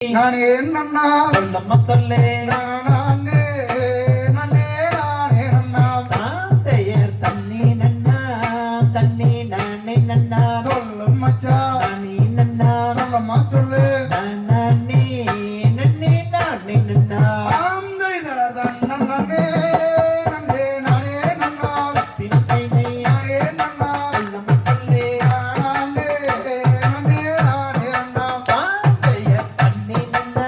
நானே நன்னா சொல்லம்மா சொல்லு நானே நானே நானே நன்னா தாந்தையர் தண்ணி நன்னா தண்ணி நானே நன்னா சொல்லும் மச்சான் நானே நன்னா சொல்லம்மா சொல்லு நானே நன்னே நானே நன்னா ஆந்தை தான் நன்னே நன்னே நானே நன்னா பின்னை நானே நன்னா சொல்லம்மா சொல்லு நானே நானே நானே நன்னா தாந்தையர் தண்ணி நன்னா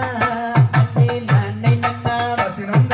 தண்ணி நானே நன்னா பத்தினம்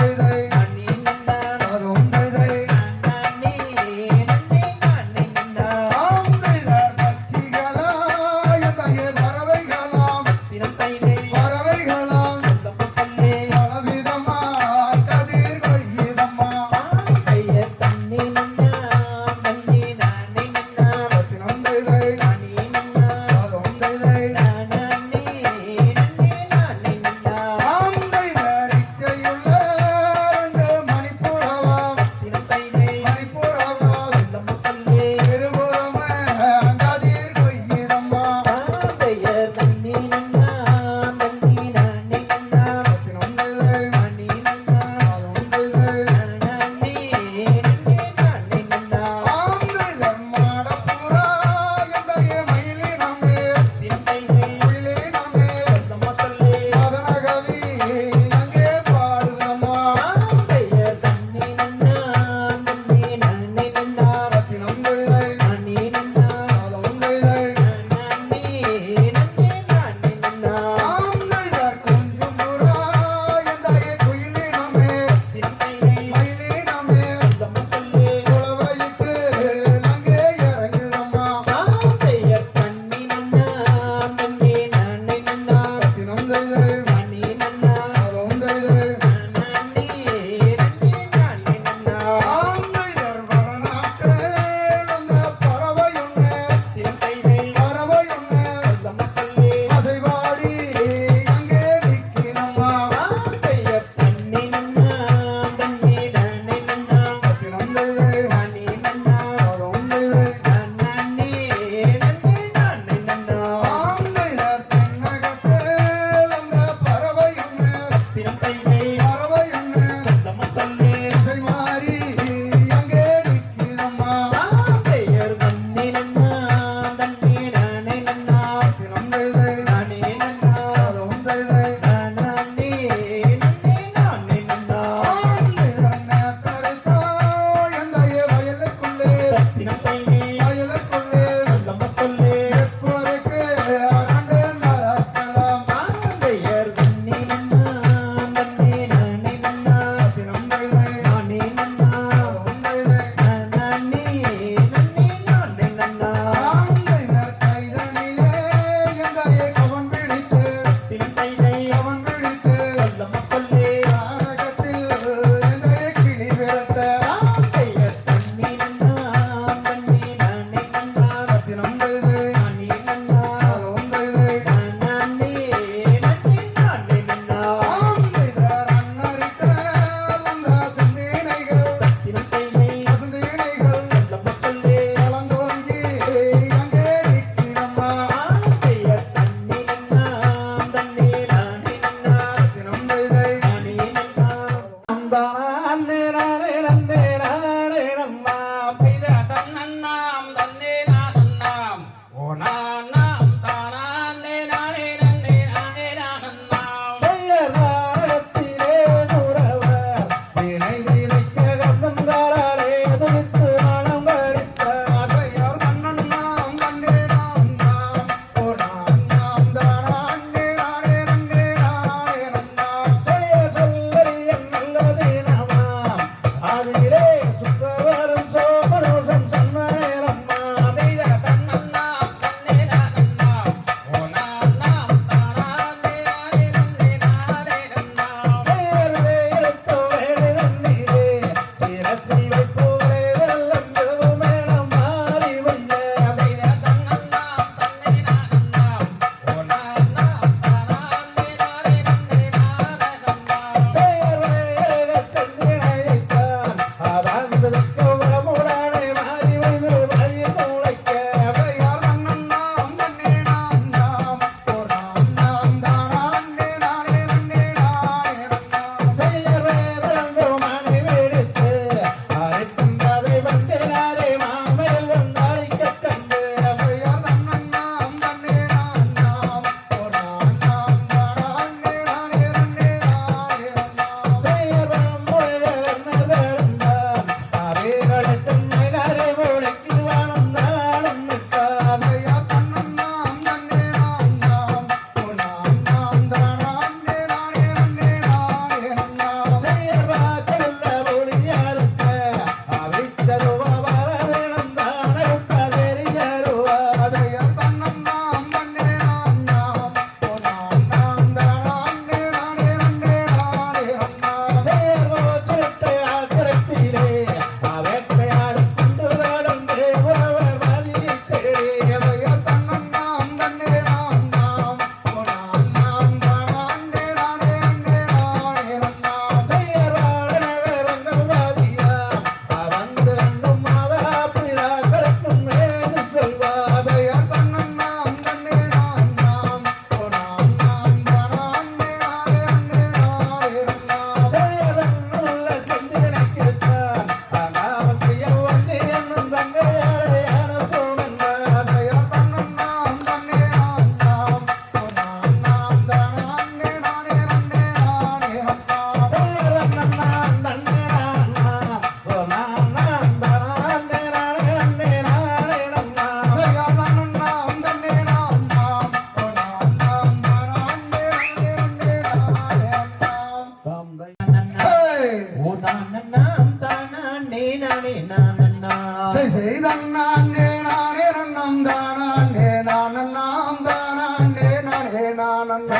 செய் செய் தன்னானே நானே நன்னம் தானானே நானன்னாம் தானானே நானே நானன்னா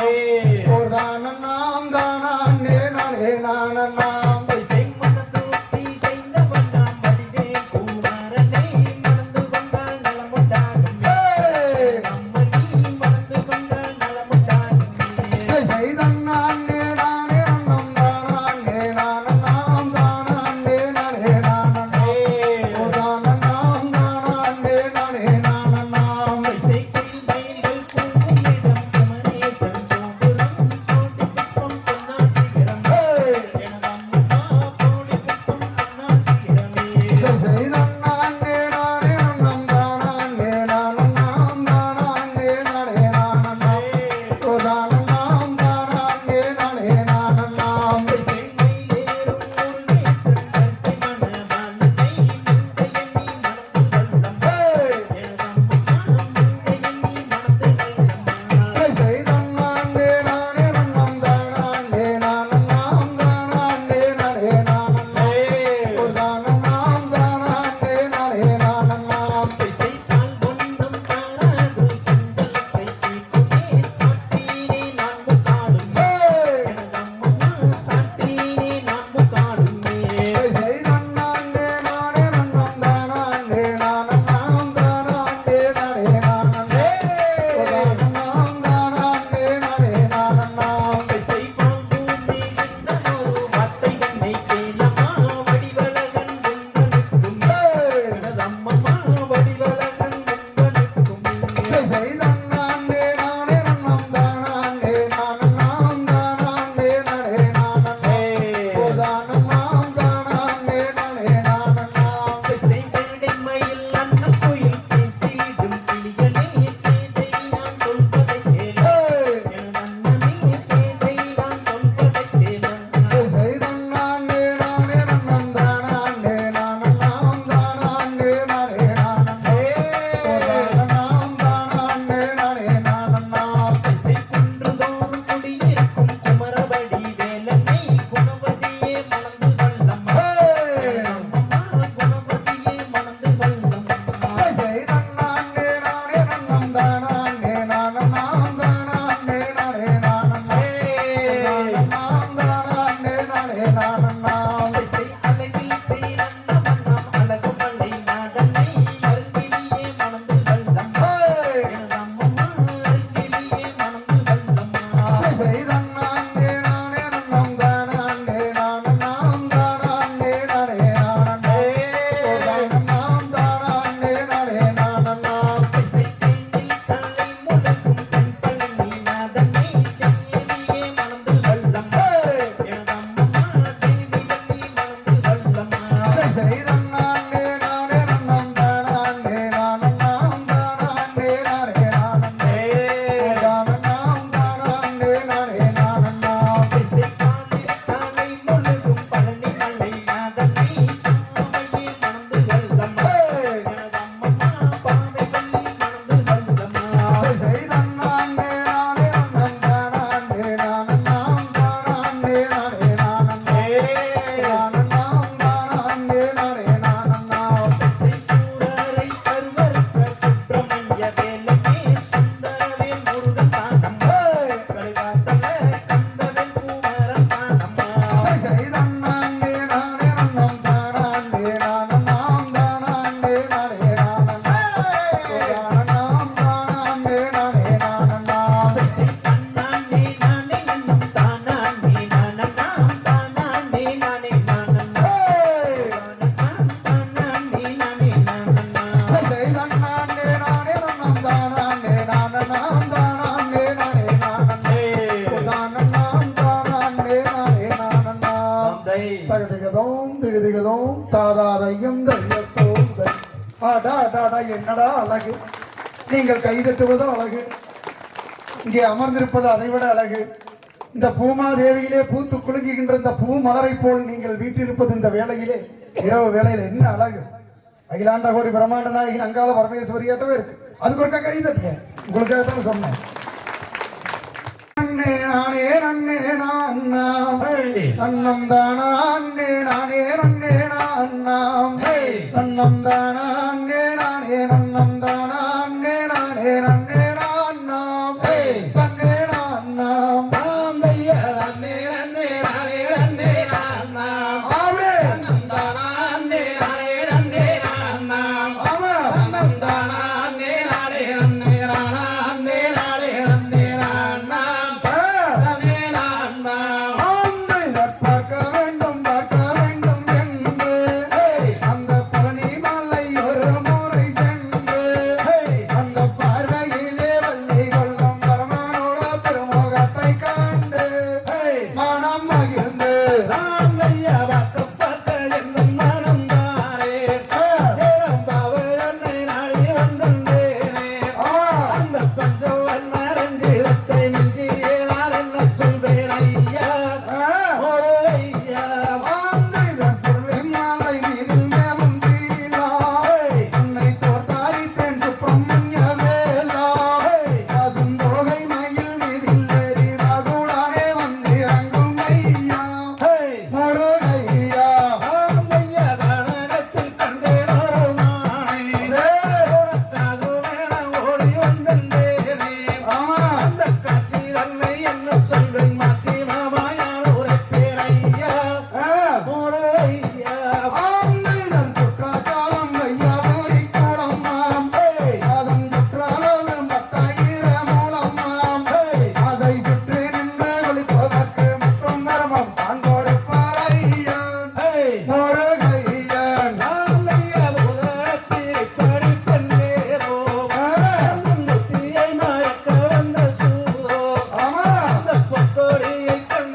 ஓர் தானன்னாம் தானானே நானே நானன்னாம் என்னடா அழகு! நீங்கள் கைதட்டுவதும் அழகு, இங்கே அமர்ந்திருப்பது அதைவிட அழகு. இந்த பூமாதேவியிலே பூத்து குலுங்குகின்ற இந்த பூ மலரை போல் நீங்கள் வீட்டிருப்பது இந்த வேளையிலே, இரவு வேளையில என்ன அழகு! அகிலாண்ட கோடி பிரம்மாண்ட நாயகி அங்காள பரமேஸ்வரியாட்டவே இருக்கு. அதுக்கு ஒரு கைதட்டுங்க, உங்களுக்காக தான் சொன்னேன். நானே நன்னே நான்னாம், நன்னம் தானா நானே நன்னே நான்னாம். நன்னம் தானே நானே நன்னம் தானே நானே நன்னே நாம் தன்னே நாம் தாந்தையா நன்னே நன்னே நானே நன்னே நாம் ஆமே நந்தானே நானே நன்னே நாம் ஆமா நந்தானே நானே நன்னே நானே நானே நன்னே நாம் நன்னே நாம் ஆந்தை பார்க்க வேண்டும் என்று அந்த பழனி மலை ஒரு முறை சென்று அந்த பார்வையிலே வள்ளி கொள்ளும் பரமானோட திருமுகத்தை கண்டு மனம் மகிழ்ந்து தாந்தையா பார்க்க என்னும் மனம் தானே பாவனை நாடி வந்தேனே அந்த பஞ்சவல் மரங்கிழத்தை மிஞ்சியே நான் என்ன சொல்வேன் ஐயா ஒரு ஐயா ஆந்தைதான் சொல்லி மாலை நீரில் மேலும் தீலா உன்னை தோற்றாய் தென்று பிரம்மண்ய வேலா பசுந்தோகை மயில் நீரில் ஏறி மகுடானே வந்திறங்கும் ஐயா முருகையா தாந்தையா கனகத்தில் கண்டேன் ஒரு மானை உனக்காக வேண ஓடி வந்தேனே ஆமா அந்த காட்சி தன்னை என்ன சொல்வேன் மாற்றி மாமாயார் உரைப்பேன் ஐயா ஒரு ஐயா ஆந்தைதான் சுற்றாச்சாலம் ஐயா பூரி கூடம் மாம் அதன் சுற்றாலும் 10,000 மூலம் மாம் அதை சுற்றி நின்று ஒளிப்பதற்கு முத்தும் நரமம் தான் கொடுப்பார் ஐயா முருகையன் தாந்தையா உலகத்தில் படிப்பெண் வேறோ முத்தியை மயக்க வந்த சூரோ ஆமா அந்த பொக்கோடியை கண்டு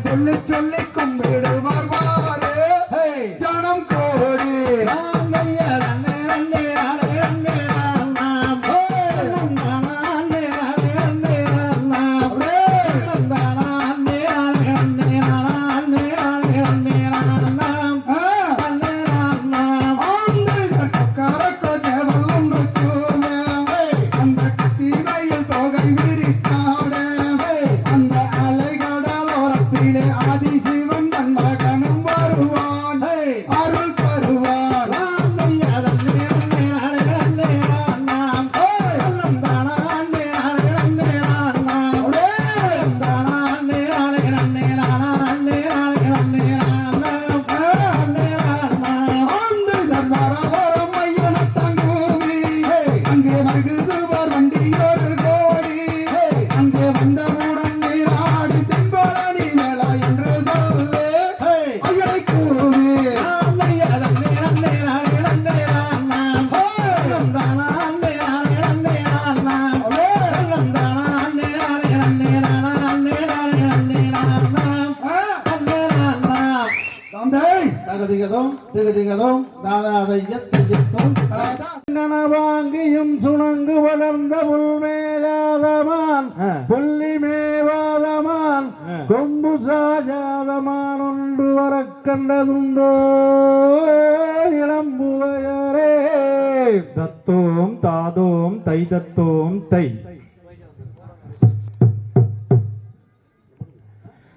சொல்லி சொல்லி கும்பிடுவார் வாரு ஜனம் கோடி ஆதிசிவன் தன் மகனும் வருவான் அருள் தருவான் அங்கே மருகுதுவார் வண்டி ஒரு கோடி அங்கே வந்தவுடன் நீராடி தென்பழனி மேலா என்று சொல்லு ஐயனை கூறு வாங்கியும் சுணங்கு வளர்ந்த புல்மேயாதமான் புள்ளி மேவாதமான் கொம்பு சாஜாதமான் ஒன்று வரக் கண்டதுண்டோ இளம்புவையரே தத்தோம் தாதோம் தை தத்தோம் தை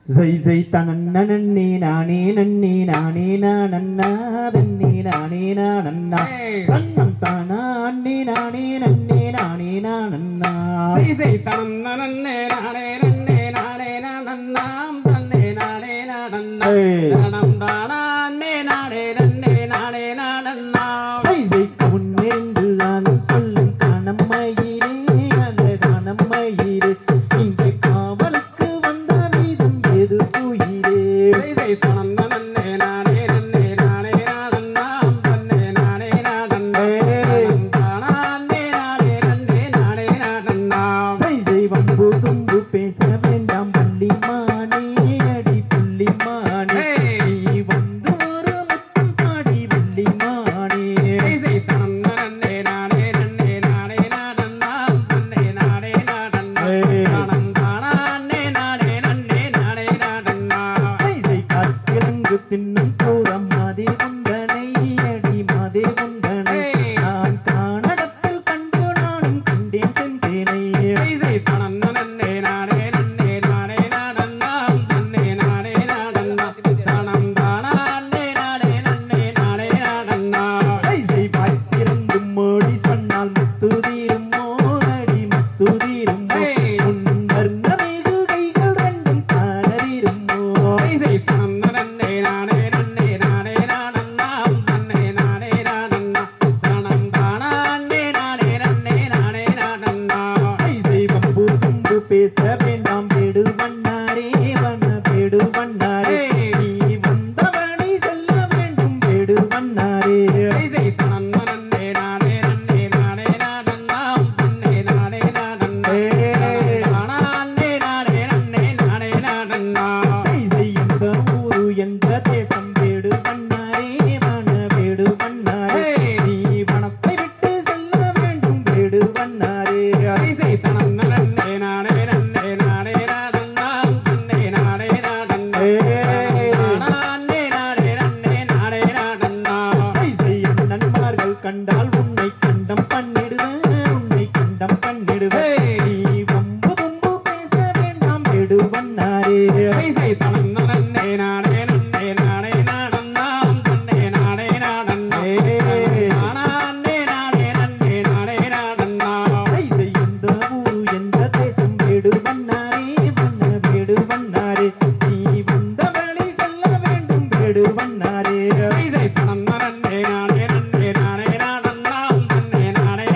ஜை ஜை தனன்ன நன்னே நானே நன்னே நானே நானன்னா தன்னே நானே நானன்னா தன்னம் தானா அன்னே நானே நன்னே நானே நானன்னா ஜை ஜை தனன்ன நன்னே நானே நன்னே நானே நானன்னாம் தன்னே நானே நானன்னா தனம் தானா அன்னே நானே நன்னே நானே நானன்னாம் ஜை ஜை முன்னேந்து நானும் சொல்லும் காணம்மையிரே அந்த காணம்மையிரே இங்கே காவலுக்கு வந்த வீதம் எது உயிரே ஜை ஜை தனன்ன நன்னே நானே நன்னே நானே நானன்னாம் தன்னே நானே நானன்னே தனம் தானா அன்னே நானே நன்னே நானே நானன்னாம் ஜை ஜை வம்பு தும்பு பேச வேண்டாம் பள்ளிமானே அடி புள்ளிமானே நீ வந்து ஒரு முத்தம் பாடி வெள்ளிமானே ஜை ஜை தனன்ன நன்னே நானே நன்னே நானே நானன்னாம் தன்னே நானே நானன்னே தனம் தானா அன்னே நானே நன்னே நானே நானன்னாம் ஜை ஜை காத்திலங்கு தின்னும் கூறம் மாதே குந்தனை அடி மாதே குந்தனை நான் காணடத்தில் கண்டு நானும் கண்டேன் சென்றேனை ஜை ஜை தனன்ன நன்னே நானே நன்னே நானே நானன்னாம் தன்னே நானே நானன்னாம் தனம் தானா அன்னே நானே நன்னே நானே நானன்னாம் ஜை ஜை வாய்த்திறந்தும் மோடி சொன்னால் முத்துதீருமோ அடி முத்துதீருமோ உன் வர்ணமிகு கைகள் ரெண்டும் காணறிருமோ ஜை ஜை தனன்ன நன்னே நானே நன்னே நானே நானன்னாம் தன்னே நானே நானன்னாம் தனம் தானா அன்னே நானே நன்னே நானே நானன்னாம் ஜை ஜை வம்பு தும்பு பேச வேண்டாம் பேடு பண்ணாரே வண்ண பேடு பண்ணாரே நீ வந்தவனை சொல்ல வேண்டும் பேடு பண்ணாரே ஜை ஜை தனன்ன நன்னே நானே நன்னே நானே நானன்னாம் தன்னே நானே நானன்னே தனம் தானா அன்னே நானே நன்னே நானே நானன்னாம் ஜை ஜை எந்த ஊரு எந்த தேசம் பேடு பண்ணாரே வன பேடு பண்ணாரே நீ வனத்தை விட்டு செல்ல வேண்டும் பேடு பண்ணாரே ஜை ஜை தனன்ன நன்னே நானே நன்னே நானே நானன்னாம் தன்னே நானே நானன்னே தனம் தானா அன்னே நானே நன்னே நானே நானன்னாம் ஜை ஜை என் நண்பர்கள் கண்டால் உன்னை கண்டம் பண்ணிடுவேன் உன்னை கண்டம் பண்ணிடுவேன் நீ வம்பு தும்பு பேச வேண்டாம் பேடு பண்ணாரே ஜை ஜை தனன்ன நன்னே நானே நன்னே நானே நானன்னாம் தன்னே நானே நானன்னே தனம் தானா அன்னே நானே நன்னே நானே நானன்னாம் ஜை ஜை எந்த ஊரு எந்த தேசம் பேடு பண்ணாரே வண்ண பேடு பண்ணாரே நீ வந்த வழி செல்ல வேண்டும் பேடு பண்ணாரே ஜை ஜை தனன்ன நன்னே நானே நன்னே நானே நானன்னாம் தன்னே நானே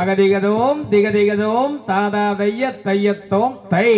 தகதிகதோம் திகதிகதோம் தாதா தைய தையத்தோம் தை